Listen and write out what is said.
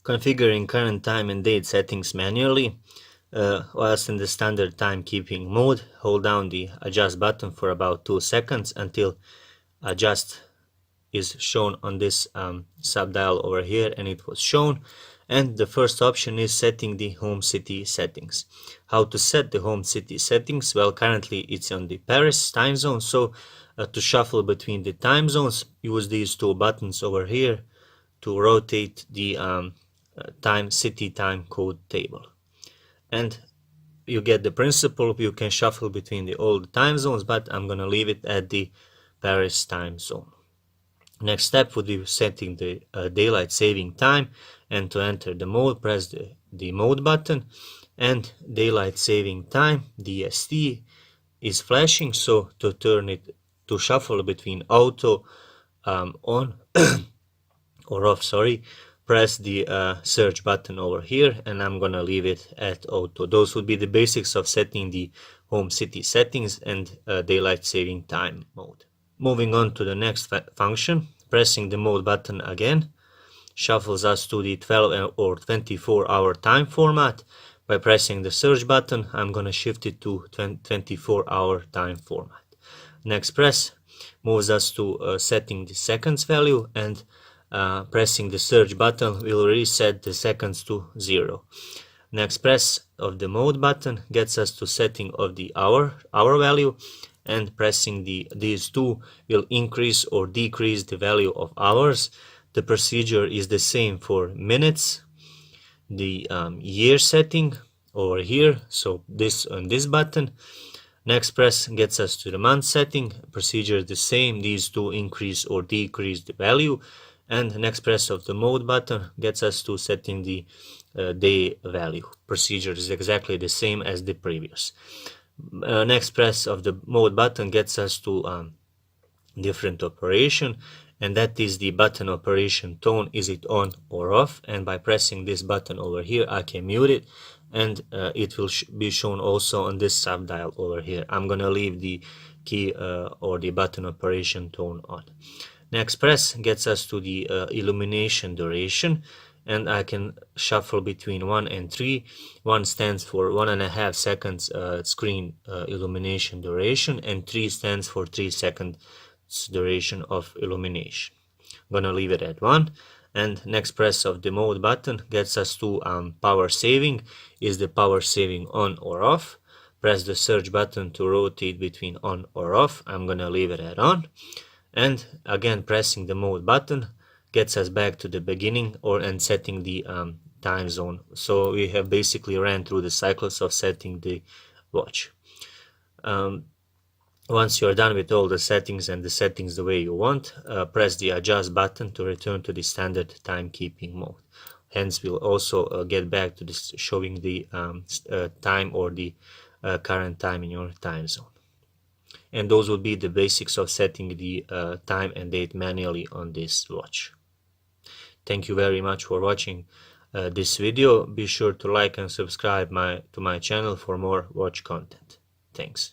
Configuring current time and date settings manually. Whilst in the standard timekeeping mode, hold down the adjust button for about 2 seconds until adjust is shown on this subdial over here, and it was shown. And the first option is setting the home city settings. How to set the home city settings? Well, currently it's on the Paris time zone, so to shuffle between the time zones, use these two buttons over here to rotate the city time code table. And you get the principle. You can shuffle between the old time zones, but I'm gonna leave it at the Paris time zone. Next step would be setting the daylight saving time, and to enter the mode, press the mode button, and daylight saving time DST is flashing, so to turn it to shuffle between auto on or off, sorry, press the search button over here, and I'm gonna leave it at auto. Those would be the basics of setting the home city settings and daylight saving time mode. Moving on to the next function, pressing the mode button again shuffles us to the 12 or 24-hour time format. By pressing the search button, I'm gonna shift it to 24-hour time format. Next press moves us to setting the seconds value, and pressing the search button will reset the seconds to 0. Next press of the mode button gets us to setting of the hour value, and pressing these two will increase or decrease the value of hours. The procedure is the same for minutes. The year setting over here, so this on this button. Next press gets us to the month setting. Procedure is the same. These two increase or decrease the value. And next press of the mode button gets us to setting the day value. Procedure is exactly the same as the previous. Next press of the mode button gets us to different operation, and that is the button operation tone. Is it on or off? And by pressing this button over here, I can mute it, and it will be shown also on this subdial over here. I'm gonna leave the key or the button operation tone on. Next press gets us to the illumination duration, and I can shuffle between 1 and 3. 1 stands for 1.5 seconds screen illumination duration, and 3 stands for 3 seconds duration of illumination. I'm gonna leave it at 1. And next press of the mode button gets us to power saving. Is the power saving on or off? Press the search button to rotate between on or off. I'm gonna leave it at on. And again, pressing the mode button gets us back to the beginning and setting the time zone. So we have basically ran through the cycles of setting the watch. Once you're done with all the settings and the settings the way you want, press the adjust button to return to the standard timekeeping mode. Hence, we'll also get back to this showing the time or the current time in your time zone. And those will be the basics of setting the time and date manually on this watch. Thank you very much for watching this video. Be sure to like and subscribe to my channel for more watch content. Thanks.